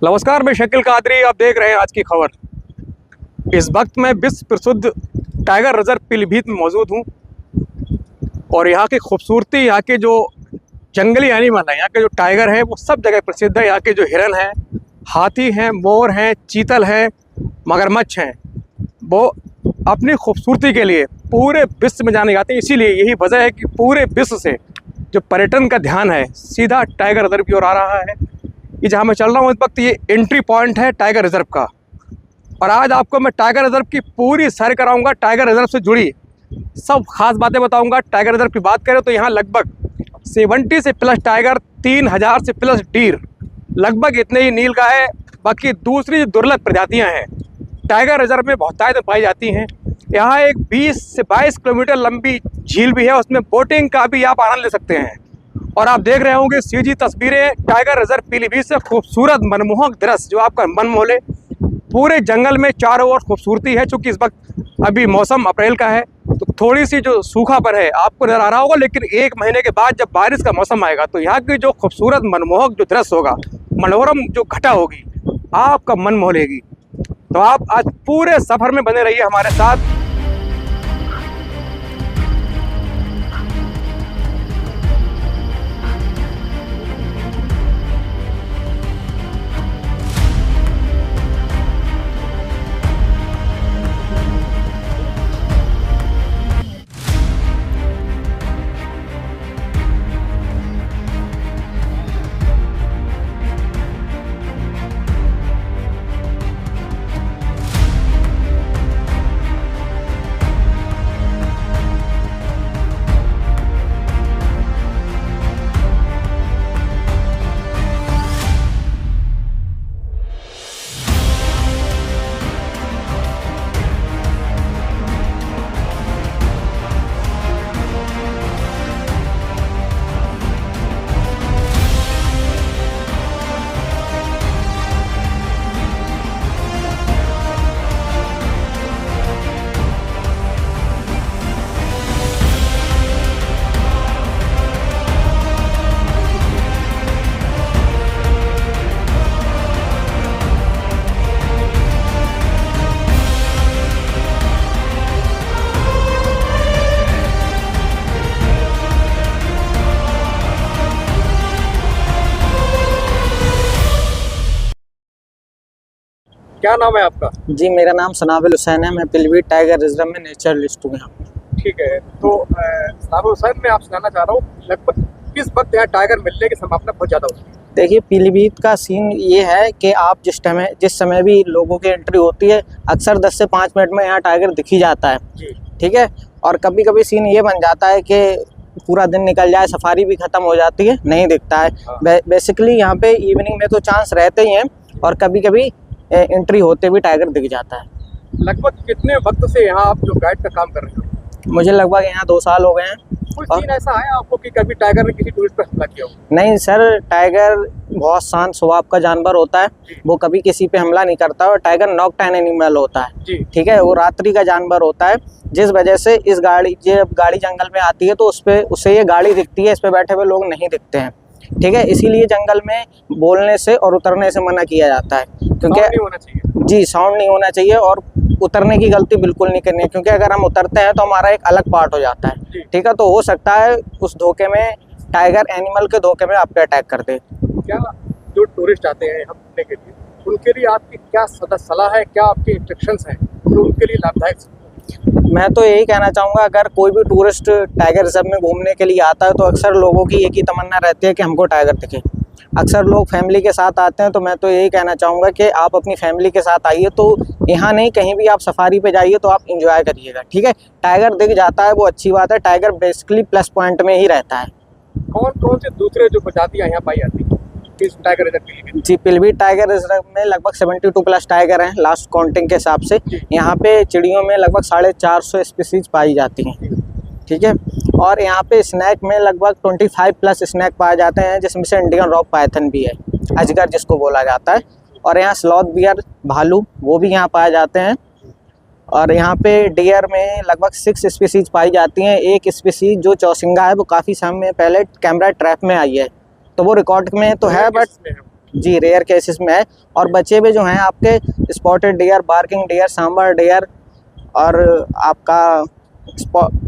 नमस्कार, मैं शकील कादरी। आप देख रहे हैं आज की खबर। इस वक्त मैं विश्व प्रसिद्ध टाइगर रिजर्व पीलीभीत में मौजूद हूँ और यहाँ की खूबसूरती, यहाँ के जो जंगली एनिमल हैं, यहाँ के जो टाइगर हैं वो सब जगह प्रसिद्ध है। यहाँ के जो हिरन हैं, हाथी हैं, मोर हैं, चीतल हैं, मगरमच्छ हैं, वो अपनी खूबसूरती के लिए पूरे विश्व में जाने जाते हैं। इसीलिए यही वजह है कि पूरे विश्व से जो पर्यटन का ध्यान है सीधा टाइगर रिजर्व की ओर आ रहा है। ये जहाँ मैं चल रहा हूँ इस वक्त, ये एंट्री पॉइंट है टाइगर रिजर्व का। और आज आपको मैं टाइगर रिजर्व की पूरी सैर कराऊंगा। टाइगर रिजर्व से जुड़ी सब खास बातें बताऊंगा। टाइगर रिजर्व की बात करें तो यहाँ लगभग 70 से प्लस टाइगर, 3000 से प्लस डीर, लगभग इतने ही नीलगाय, बाकी दूसरी दुर्लभ प्रजातियाँ हैं टाइगर रिजर्व में बहुतायत में पाई जाती हैं। यहाँ एक 20 से 22 किलोमीटर लंबी झील भी है, उसमें बोटिंग का भी आप आनंद ले सकते हैं। और आप देख रहे होंगे सीधी तस्वीरें टाइगर रिजर्व पीलीभीत से, खूबसूरत मनमोहक दृश्य जो आपका मन मोह ले। पूरे जंगल में चारों ओर खूबसूरती है। चूँकि इस वक्त अभी मौसम अप्रैल का है तो थोड़ी सी जो सूखापन है आपको नजर आ रहा होगा, लेकिन 1 महीने के बाद जब बारिश का मौसम आएगा तो यहाँ की जो खूबसूरत मनमोहक जो दृश्य होगा, मनोरम जो घटा होगी, आपका मन मोह लेगी। तो आप आज पूरे सफ़र में बने रहिए हमारे साथ। क्या नाम है आपका? जी, मेरा नाम सनाबिल हुसैन है। मैं पीलीभीत टाइगर रिजर्व में नेचुरलिस्ट हूँ यहाँ। ठीक है, तो सनाबिल हुसैन मैं आपसे जानना चाह रहा हूँ, लगभग किस वक्त यहाँ टाइगर मिलने की संभावना बहुत ज़्यादा होती है? देखिए, पीलीभीत का सीन ये है कि आप जिस समय भी लोगों की एंट्री होती है, अक्सर 10 से 5 मिनट में यहाँ टाइगर दिख ही जाता है जी। ठीक है, और कभी कभी सीन ये बन जाता है कि पूरा दिन निकल जाए, सफारी भी ख़त्म हो जाती है, नहीं दिखता है। बेसिकली यहाँ पे इवनिंग में तो चांस रहते ही हैं और कभी कभी एंट्री होते भी टाइगर दिख जाता है। लगभग कितने वक्त से यहाँ आप जो गाइड का काम कर रहे हो? मुझे लगभग यहाँ 2 साल हो गए हैं। कोई सीन ऐसा है आपको कि कभी टाइगर ने किसी टूरिस्ट पर हमला किया हो? नहीं सर, टाइगर बहुत शांत स्वभाव का जानवर होता है, वो कभी किसी पे हमला नहीं करता। और टाइगर नॉकटाइन एनिमल होता है, ठीक है, वो रात्रि का जानवर होता है, जिस वजह से जब गाड़ी जंगल में आती है तो उससे ये गाड़ी दिखती है, इस पे बैठे हुए लोग नहीं दिखते हैं। ठीक है, इसीलिए जंगल में बोलने से और उतरने से मना किया जाता है, क्योंकि नहीं होना चाहिए जी, साउंड नहीं होना चाहिए और उतरने की गलती बिल्कुल नहीं करनी है, क्योंकि अगर हम उतरते हैं तो हमारा एक अलग पार्ट हो जाता है। ठीक है, तो हो सकता है उस धोखे में, टाइगर एनिमल के धोखे में आपके अटैक कर दे। क्या जो टूरिस्ट आते हैं यहाँ घूमने के लिए, उनके लिए आपकी क्या सलाह है, क्या आपके इंस्ट्रक्शंस हैं जो उनके लिए लाभदायक? मैं तो यही कहना चाहूँगा, अगर कोई भी टूरिस्ट टाइगर रिजर्व में घूमने के लिए आता है तो अक्सर लोगों की एक ही तमन्ना रहती है कि हमको टाइगर दिखे। अक्सर लोग फैमिली के साथ आते हैं, तो मैं तो यही कहना चाहूँगा कि आप अपनी फैमिली के साथ आइए। तो यहाँ नहीं, कहीं भी आप सफारी पे जाइए तो आप इंजॉय करिएगा। ठीक है, टाइगर दिख जाता है वो अच्छी बात है, टाइगर बेसिकली प्लस पॉइंट में ही रहता है। कौन कौन से दूसरे जो प्रजातियाँ यहाँ पाई जाती हैं इस टाइगर रिजर्व के लिए? जी, पीलीभीत टाइगर रिजर्व में लगभग 72 प्लस टाइगर हैं लास्ट काउंटिंग के हिसाब से। यहाँ पे चिड़ियों में लगभग 450 स्पीसीज पाई जाती हैं। ठीक है, और यहाँ पे स्नैक में लगभग 25 प्लस स्नैक पाए जाते हैं, जिसमें से इंडियन रॉक पाइथन भी है, अजगर जिसको बोला जाता है। और यहाँ स्लॉथ बियर, भालू, वो भी यहाँ पाए जाते हैं। और यहाँ पे डियर में लगभग 6 स्पीसीज पाई जाती हैं। एक स्पीसीज जो चौसिंगा है वो काफ़ी समय पहले कैमरा ट्रैप में आई है, तो वो रिकॉर्ड में तो है, बट जी रेयर केसेस में है। और बचे हुए जो हैं आपके spotted deer, barking deer, sambar deer और आपका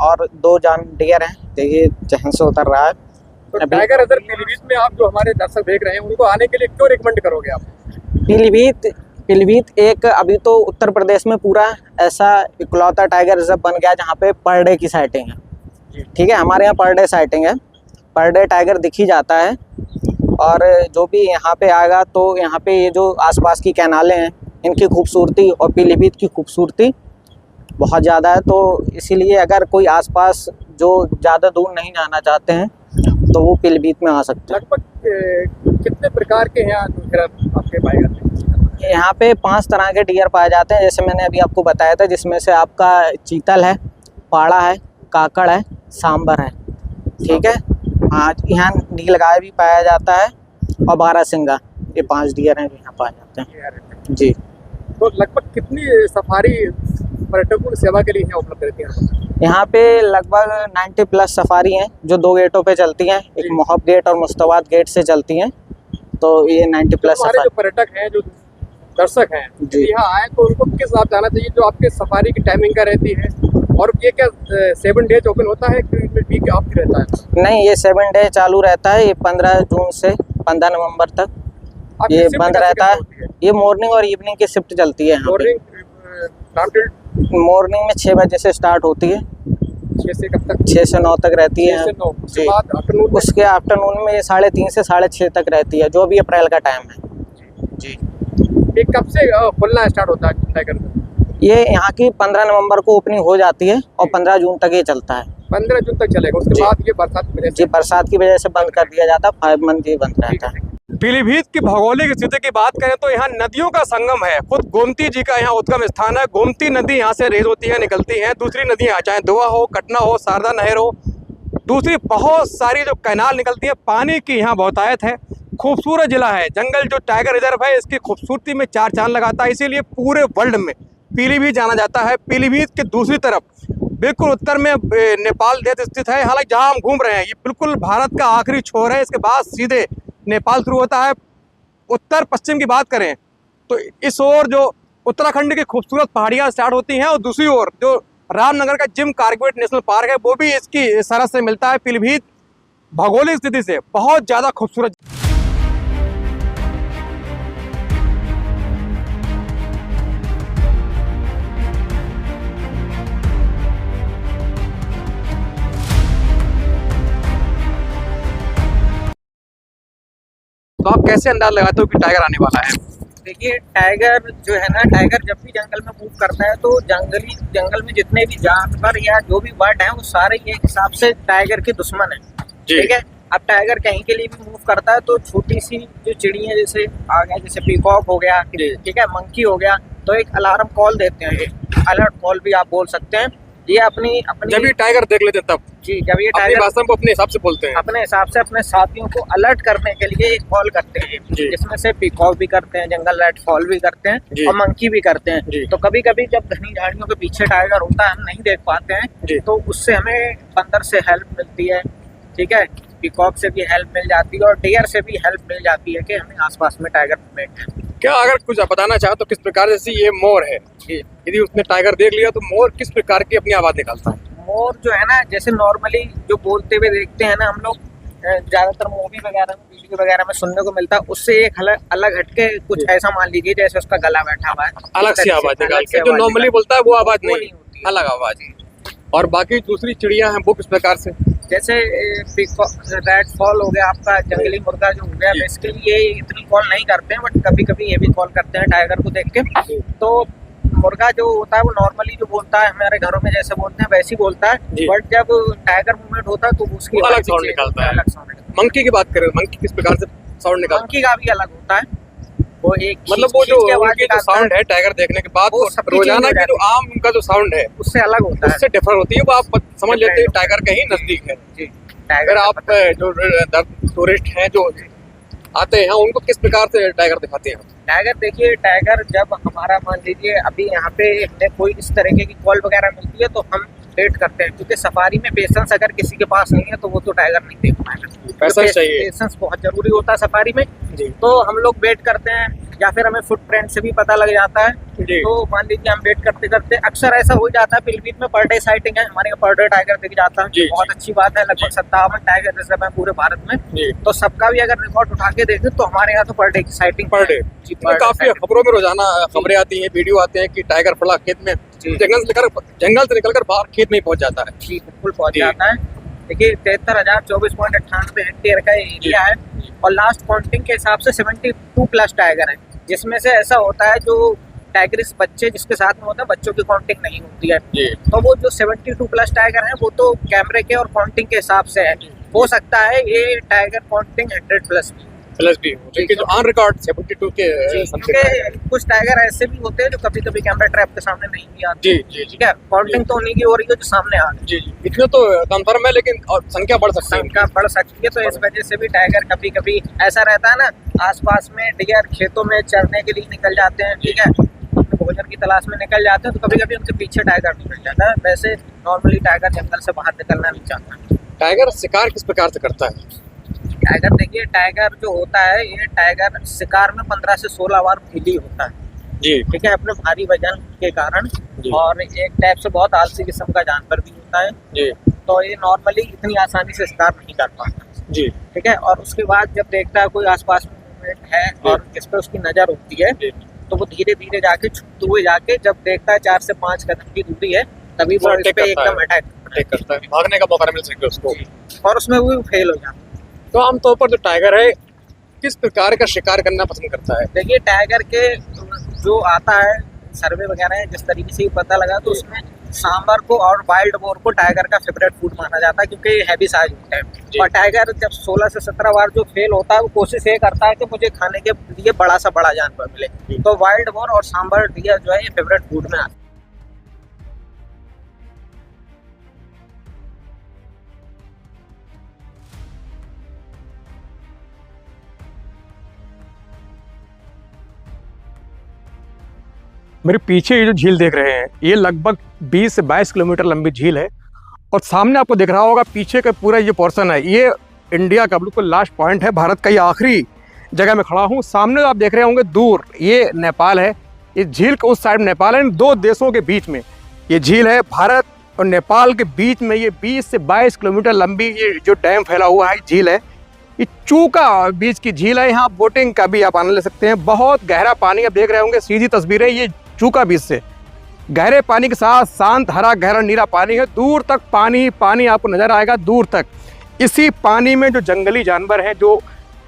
और 2 जान डियर हैं। देखिए जहाँ से उतर रहा है। तो टाइगर रिजर्व पीलीभीत में आप जो हमारे दर्शक देख रहे हैं उनको आने के लिए क्यों रिकमेंड करोगे आप? पीलीभीत एक अभी तो उत्तर प्रदेश में पूरा ऐसा इकलौता टाइगर रिजर्व बन गया जहाँ पे पर डे की साइटिंग है। ठीक है, हमारे यहाँ पर डे साइटिंग है, पर डे टाइगर दिख ही जाता है। और जो भी यहाँ पे आएगा तो यहाँ पे ये जो आसपास की कैनालें हैं इनकी खूबसूरती और पीलीभीत की खूबसूरती बहुत ज़्यादा है। तो इसीलिए अगर कोई आसपास जो ज़्यादा दूर नहीं जाना चाहते हैं तो वो पीलीभीत में आ सकते हैं। लगभग कितने प्रकार के हैं आपके पाए जाते हैं? यहाँ पे 5 तरह के डियर पाए जाते हैं, जैसे मैंने अभी आपको बताया था, जिसमें से आपका चीतल है, पाड़ा है, काकड़ है, सांबर है। ठीक है, हाँ, यहाँ नीलगाय भी पाया जाता है और बारहसिंगा। ये 5 डियर हैं जो यहाँ पाए जाते हैं जी। तो लगभग कितनी सफारी पर्यटकों की सेवा के लिए यहाँ उपलब्ध रहती है? यहाँ पे लगभग 90+ सफारी हैं जो 2 गेटों पे चलती हैं, एक मोहब गेट और मुस्तवाद गेट से चलती हैं। तो ये 90+ सफारी। जो पर्यटक हैं, जो दर्शक हैं यहाँ आए तो उनको किस हिसाब से आना चाहिए? जो आपके सफारी की टाइमिंग का रहती है, और ये क्या 7 डेज ओपन होता है कि वीक ऑफ रहता है? नहीं, ये 7 डे चालू रहता है। ये 15 जून से 15 नवंबर तक ये बंद रहता है। ये मॉर्निंग और इवनिंग की शिफ्ट चलती है। मॉर्निंग में 6 बजे से स्टार्ट होती है, 6 से कब तक? 6 से 9 तक रहती है जी। उसके आफ्टरनून में ये 3:30 से 6:30 तक रहती है, जो भी अप्रैल का टाइम है जी। ये कब से खुलना स्टार्ट होता है टाइगर? ये यहाँ की 15 नवंबर को ओपनिंग हो जाती है और 15 जून तक ये चलता है। 15 जून तक चलेगा, उसके बाद ये बरसात की वजह से बंद कर दिया जाता है। 5 मंथ ये बंद रहता है। पीलीभीत की भौगोलिक स्थिति की बात करें तो यहाँ नदियों का संगम है। खुद गोमती जी का यहाँ उद्गम स्थान है। गोमती नदी यहाँ से रेज होती है, निकलती है। दूसरी नदियाँ चाहे दुआ हो, कटना हो, शारदा नहर हो, दूसरी बहुत सारी जो कैनाल निकलती है, पानी की यहाँ बहुतायत है। खूबसूरत जिला है। जंगल जो टाइगर रिजर्व है इसकी खूबसूरती में 4 चांद लगाता है, इसीलिए पूरे वर्ल्ड में पीलीभीत जाना जाता है। पीलीभीत के दूसरी तरफ बिल्कुल उत्तर में नेपाल देश स्थित है। हालांकि जहाँ हम घूम रहे हैं ये बिल्कुल भारत का आखिरी छोर है, इसके बाद सीधे नेपाल शुरू होता है। उत्तर पश्चिम की बात करें तो इस ओर जो उत्तराखंड की खूबसूरत पहाड़ियाँ स्टार्ट होती हैं, और दूसरी ओर जो रामनगर का जिम कार्बेट नेशनल पार्क है वो भी इसकी सरहद से मिलता है। पीलीभीत भौगोलिक स्थिति से बहुत ज़्यादा खूबसूरत। तो आप कैसे अंदाज लगाते हो कि टाइगर आने वाला है? देखिए, टाइगर जो है ना, टाइगर जब भी जंगल में मूव करता है तो जंगल में जितने भी जानवर या जो भी बर्ड हैं वो सारे एक हिसाब से टाइगर के दुश्मन हैं। ठीक है, अब टाइगर कहीं के लिए भी मूव करता है तो छोटी सी जो चिड़िया जैसे आ गया, जैसे पीकॉक हो गया, ठीक है, मंकी हो गया, तो एक अलार्म कॉल देते हैं, अलर्ट कॉल भी आप बोल सकते हैं। ये अपनी जब ये टाइगर देख लेते हैं तब जी, जब ये टाइगर भाषा को अपने हिसाब से बोलते हैं, अपने हिसाब से अपने साथियों को अलर्ट करने के लिए एक कॉल करते हैं, जिसमें से पीकॉक भी करते हैं, जंगल रेड फॉल भी करते हैं और मंकी भी करते हैं। तो कभी कभी जब घनी झाड़ियों के पीछे टाइगर होता है, हम नहीं देख पाते हैं, तो उससे हमें बंदर से हेल्प मिलती है, ठीक है, पीकॉक से भी हेल्प मिल जाती है और डियर से भी हेल्प मिल जाती है कि हमें आसपास में टाइगर मिले। क्या अगर कुछ बताना चाहो तो किस प्रकार, जैसे ये मोर है, यदि उसने टाइगर देख लिया तो मोर किस प्रकार की अपनी आवाज निकालता है? मोर जो है ना, जैसे नॉर्मली जो बोलते हुए देखते हैं ना हम लोग, ज्यादातर मूवी वगैरह में, वीडियो वगैरह में सुनने को मिलता है, उससे एक अलग हटके कुछ ऐसा मान लीजिए जैसे उसका गला बैठा हुआ है, अलग सी आवाज निकाल के, जो नॉर्मली बोलता है वो आवाज नहीं, अलग आवाज है। और बाकी दूसरी चिड़िया हैं वो किस प्रकार से? जैसे रेड फॉल हो गया, आपका जंगली मुर्गा जो हो गया, बेसिकली ये इतनी कॉल नहीं करते हैं, बट कभी कभी ये भी कॉल करते हैं टाइगर को देख के। तो मुर्गा जो होता है वो नॉर्मली जो बोलता है हमारे घरों में जैसे बोलते हैं वैसे ही बोलता है, बट जब टाइगर मूवमेंट होता है तो उसकी अलग साउंड निकालता है, अलग साउंड। मंकी की बात करें, मंकी किस प्रकार से साउंड निकालता है? मंकी का भी अलग होता है, वो एक मतलब वो जो उनकी जो साउंड है टाइगर देखने के बाद रोजाना की जो आम उनका जो साउंड है उससे अलग होता है, उससे डिफर होती है, वो आप समझ लेते हैं टाइगर के ही नजदीक है जी। टाइगर आप जो टूरिस्ट हैं जो आते हैं उनको किस प्रकार से टाइगर दिखाते हैं? टाइगर देखिए, टाइगर जब हमारा मान लीजिए अभी यहाँ पे हमें कोई इस तरीके की कॉल वगैरह मिलती है तो हम वेट करते हैं, क्योंकि सफारी में पेशेंस अगर किसी के पास नहीं है तो वो तो टाइगर नहीं देख पाएगा। पेशेंस चाहिए, पेशेंस बहुत जरूरी होता है सफारी में जी। तो हम लोग वेट करते हैं, या फिर हमें फुटप्रिंट से भी पता लग जाता है। जी। तो मान लीजिए हम वेट करते करते अक्सर ऐसा हो जाता है, पीलीभीत में पर डे साइटिंग है, हमारे यहाँ पर डे टाइगर दिख जाता है, जी, बहुत अच्छी बात है। लगभग 57 टाइगर रिजर्व है पूरे भारत में, जी। तो सबका भी अगर रिकॉर्ड उठा के देखें तो हमारे यहाँ तो पर डे की साइटिंग पर डे जी, per day काफी sighting। खबरों में रोजाना खबरें आती हैं, वीडियो आते हैं कि टाइगर फला खेत में, जी। जंगल से निकलकर बाहर खेत में पहुंच जाता है। जी बिल्कुल पहुंच जी। जाता है। देखिए 73,024.98 हेक्टेयर का एरिया है, और लास्ट काउंटिंग के हिसाब से 72 प्लस टाइगर है, जिसमें से ऐसा होता है जो टाइगरिस बच्चे जिसके साथ में होता है, बच्चों की काउंटिंग नहीं होती है। जी। तो वो जो 72 प्लस टाइगर है वो तो कैमरे के और काउंटिंग के हिसाब से है। हो सकता है ये टाइगर काउंटिंग 100 प्लस भी हो। क्योंकि जो ऑन रिकॉर्ड 72 के समथिंग है। क्योंकि कुछ टाइगर ऐसे भी होते हैं जो कभी कभी कैमरा ट्रैप के सामने नहीं भी आते। जी जी जी ठीक है, काउंटिंग तो उन्हीं की हो रही है जो सामने आ रही है। जी जी, इतने तो कंफर्म है, लेकिन और संख्या बढ़ सकती है। संख्या बढ़ सकती है, तो इस वजह से भी टाइगर कभी कभी ऐसा रहता है ना, आसपास में डियर खेतों में चरने के लिए निकल जाते हैं, ठीक है, भोजन की तलाश में निकल जाते हैं, तो कभी कभी उनके पीछे टाइगर निकल जाता है। वैसे नॉर्मली टाइगर जंगल से बाहर निकलना नहीं चाहता। टाइगर शिकार किस प्रकार से करता है? टाइगर देखिए, टाइगर जो होता है ये टाइगर शिकार में 15 से 16 बार फेली होता है, जी। ठीक है, अपने भारी वजन के कारण, जी। और एक टाइप से बहुत आलसी किस्म का जानवर भी होता है, जी तो ये नॉर्मली इतनी आसानी से शिकार नहीं कर पाता। जी ठीक है, और उसके बाद जब देखता है कोई आसपास में मूवमेंट है और इस पर उसकी नज़र होती है, जी। तो वो धीरे धीरे जाके छुपते हुए जाके जब देखता है 4 से 5 कदम की दूरी है, तभी वो इस पे एकदम अटैक करता है, भागने का मौका नहीं मिल सके उसको, और उसमें वो फेल हो जाता है। तो आमतौर पर जो टाइगर है किस प्रकार का शिकार करना पसंद करता है? देखिए टाइगर के जो आता है सर्वे वगैरह है, जिस तरीके से पता लगा, तो उसमें सांबर को और वाइल्ड बोर को टाइगर का फेवरेट फूड माना जाता है, क्योंकि ये हैवी साइज होता है। और टाइगर जब 16 से 17 बार जो फेल होता है, वो कोशिश ये करता है कि मुझे खाने के लिए बड़ा सा बड़ा जानवर मिले, तो वाइल्ड बोर और सांबर डियर जो है ये फेवरेट फूड में आता है। मेरे पीछे ये जो झील देख रहे हैं, ये लगभग 20 से 22 किलोमीटर लंबी झील है, और सामने आपको दिख रहा होगा पीछे का पूरा ये पोर्शन है, ये इंडिया का बिल्कुल लास्ट पॉइंट है, भारत का ये आखिरी जगह में खड़ा हूँ। सामने आप देख रहे होंगे दूर, ये नेपाल है, इस झील के उस साइड नेपाल है, इन दो देशों के बीच में ये झील है। भारत और नेपाल के बीच में ये 20 से 22 किलोमीटर लंबी ये जो डैम फैला हुआ है झील है, ये चूका बीच की झील है। यहाँ बोटिंग का भी आप आनंद ले सकते हैं। बहुत गहरा पानी आप देख रहे होंगे, सीधी तस्वीरें, ये चूका बीच से गहरे पानी के साथ शांत हरा गहरा नीला पानी है, दूर तक पानी पानी आपको नजर आएगा, दूर तक। इसी पानी में जो जंगली जानवर हैं, जो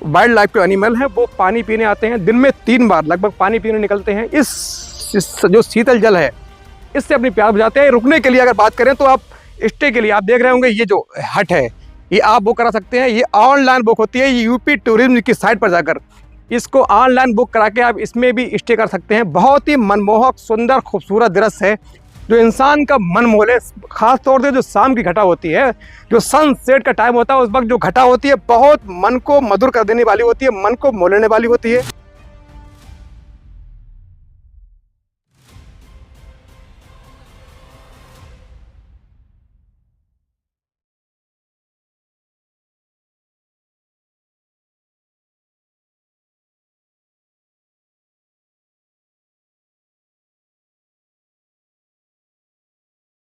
वाइल्ड लाइफ के एनिमल हैं, वो पानी पीने आते हैं, दिन में 3 बार लगभग पानी पीने निकलते हैं। इस जो शीतल जल है, इससे अपनी प्यास बुझाते हैं। रुकने के लिए अगर बात करें तो आप स्टे के लिए आप देख रहे होंगे, ये जो हट है ये आप बुक करा सकते हैं, ये ऑनलाइन बुक होती है, ये यूपी टूरिज्म की साइट पर जाकर इसको ऑनलाइन बुक करा के आप इसमें भी स्टे कर सकते हैं। बहुत ही मनमोहक सुंदर खूबसूरत दृश्य है, जो इंसान का मन मोह ले। खास तौर से जो शाम की घटा होती है, जो सनसेट का टाइम होता है, उस वक्त जो घटा होती है बहुत मन को मधुर कर देने वाली होती है, मन को मोह लेने वाली होती है।